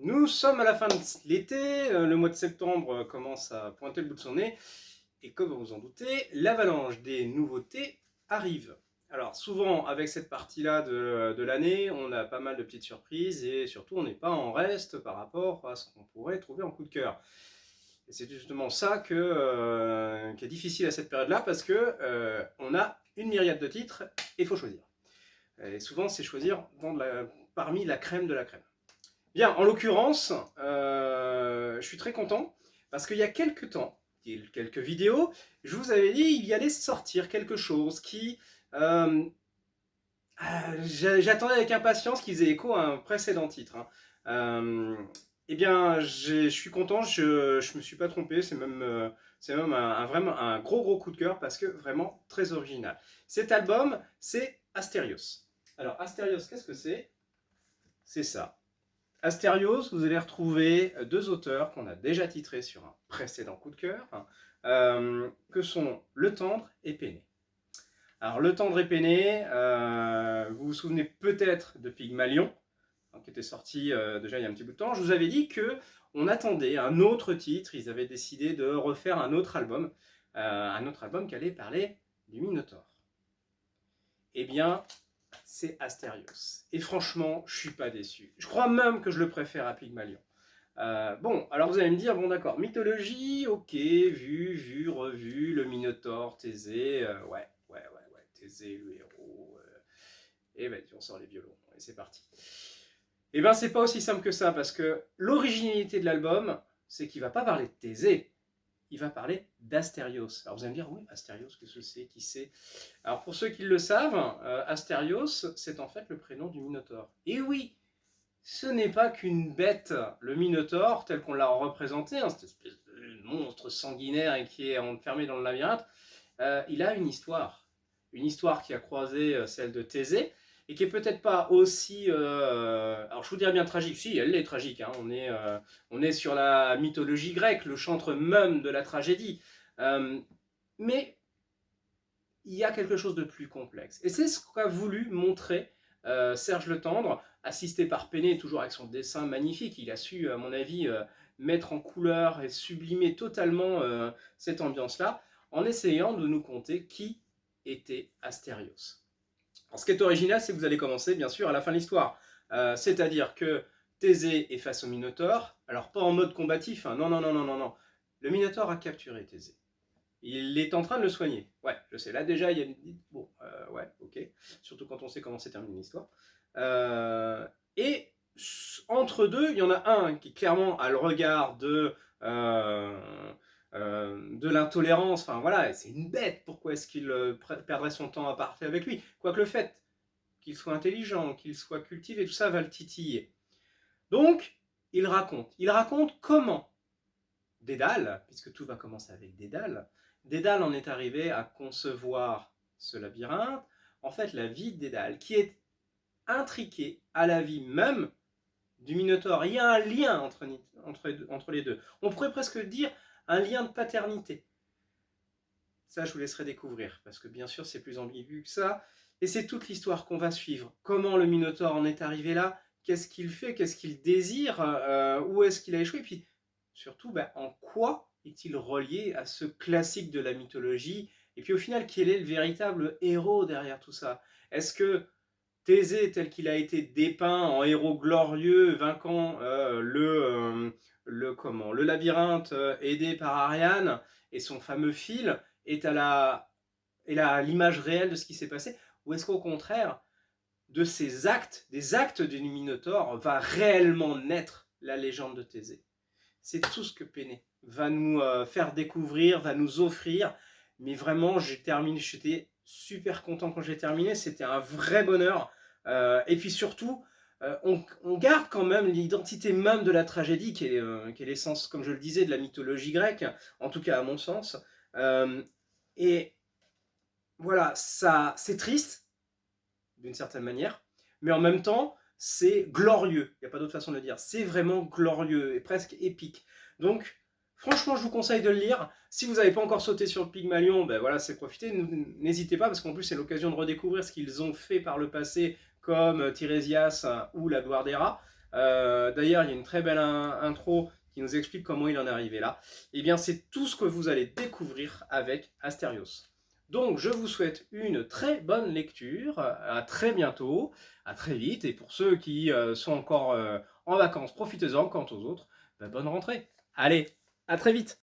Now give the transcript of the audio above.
Nous sommes à la fin de l'été, le mois de septembre commence à pointer le bout de son nez, et comme vous vous en doutez, l'avalanche des nouveautés arrive. Alors souvent, avec cette partie-là de l'année, on a pas mal de petites surprises, et surtout on n'est pas en reste par rapport à ce qu'on pourrait trouver en coup de cœur. Et c'est justement ça qui est difficile à cette période-là, parce que on a une myriade de titres, et il faut choisir. Et souvent, c'est choisir parmi la crème de la crème. Bien, en l'occurrence, je suis très content parce qu'il y a quelques temps, quelques vidéos, je vous avais dit qu'il y allait sortir quelque chose qui... j'attendais avec impatience qu'il faisait écho à un précédent titre. Eh bien, je suis content, je ne me suis pas trompé, c'est même vraiment un gros coup de cœur parce que vraiment très original. Cet album, c'est Asterios. Alors, Asterios, qu'est-ce que c'est? C'est ça. Asterios, vous allez retrouver deux auteurs qu'on a déjà titrés sur un précédent coup de cœur, que sont Le Tendre et Péné. Alors, Le Tendre et Péné, vous vous souvenez peut-être de Pygmalion, qui était sorti déjà il y a un petit bout de temps. Je vous avais dit qu'on attendait un autre titre, ils avaient décidé de refaire un autre album qui allait parler du Minotaure. Eh bien, c'est Asterios. Et franchement, je suis pas déçu. Je crois même que je le préfère à Pygmalion. Bon, alors vous allez me dire, bon d'accord, mythologie, ok, vu, revu, le Minotaure, Thésée, ouais, Thésée, le héros, et ben, on sort les violons, et c'est parti. Et ben, c'est pas aussi simple que ça, parce que l'originalité de l'album, c'est qu'il va pas parler de Thésée, il va parler d'Asterios. Alors vous allez me dire, oui, Asterios, qu'est-ce que c'est, qui c'est? Alors pour ceux qui le savent, Asterios, c'est en fait le prénom du Minotaure. Et oui, ce n'est pas qu'une bête, le Minotaure, tel qu'on l'a représenté, hein, cette espèce de monstre sanguinaire et qui est enfermé dans le labyrinthe, il a une histoire qui a croisé celle de Thésée, et qui est peut-être pas aussi, alors je vous dirais bien tragique, si, elle est tragique, hein, on est sur la mythologie grecque, le chantre même de la tragédie, mais il y a quelque chose de plus complexe. Et c'est ce qu'a voulu montrer Serge Le Tendre, assisté par Péné, toujours avec son dessin magnifique. Il a su, à mon avis, mettre en couleur et sublimer totalement cette ambiance-là, en essayant de nous conter qui était Asterios. Alors, ce qui est original, c'est que vous allez commencer, bien sûr, à la fin de l'histoire. C'est-à-dire que Thésée est face au Minotaure, alors pas en mode combatif, hein, non. Le Minotaure a capturé Thésée. Il est en train de le soigner. Ouais, je sais. Là, déjà, il y a une... Bon, ouais, ok. Surtout quand on sait comment s'est terminée l'histoire. Et entre deux, il y en a un qui clairement a le regard de l'intolérance. Enfin, voilà, c'est une bête. Pourquoi est-ce qu'il perdrait son temps à parler avec lui? Quoique le fait qu'il soit intelligent, qu'il soit cultivé, tout ça va le titiller. Donc, il raconte. Il raconte comment Dédale, puisque tout va commencer avec Dédale, Dédale en est arrivé à concevoir ce labyrinthe, en fait la vie de Dédale, qui est intriquée à la vie même du Minotaure. Il y a un lien entre les deux. On pourrait presque dire un lien de paternité. Ça, je vous laisserai découvrir, parce que bien sûr, c'est plus ambigu que ça. Et c'est toute l'histoire qu'on va suivre. Comment le Minotaure en est arrivé là? Qu'est-ce qu'il fait? Qu'est-ce qu'il désire? Où est-ce qu'il a échoué? Et puis, surtout, en quoi est-il relié à ce classique de la mythologie? Et puis au final, quel est le véritable héros derrière tout ça? Est-ce que Thésée, tel qu'il a été dépeint en héros glorieux, vainquant le labyrinthe aidé par Ariane et son fameux fil, est à l'image réelle de ce qui s'est passé? Ou est-ce qu'au contraire, de ces actes, des actes du Minotaure, va réellement naître la légende de Thésée? C'est tout ce que Péné va nous faire découvrir, va nous offrir. Mais vraiment, j'étais super content quand j'ai terminé. C'était un vrai bonheur. Et puis surtout, on garde quand même l'identité même de la tragédie, qui est l'essence, comme je le disais, de la mythologie grecque, en tout cas à mon sens. Et voilà, ça, c'est triste, d'une certaine manière, mais en même temps, c'est glorieux. Il n'y a pas d'autre façon de le dire. C'est vraiment glorieux et presque épique. Donc, franchement, je vous conseille de le lire. Si vous n'avez pas encore sauté sur le Pygmalion, ben voilà, c'est profiter. N'hésitez pas, parce qu'en plus, c'est l'occasion de redécouvrir ce qu'ils ont fait par le passé, comme Tirésias ou la Gloire des Rats. D'ailleurs, il y a une très belle intro qui nous explique comment il en est arrivé là. Eh bien, c'est tout ce que vous allez découvrir avec Asterios. Donc, je vous souhaite une très bonne lecture. À très bientôt, à très vite. Et pour ceux qui sont encore en vacances, profitez-en. Quant aux autres, bonne rentrée. Allez, à très vite.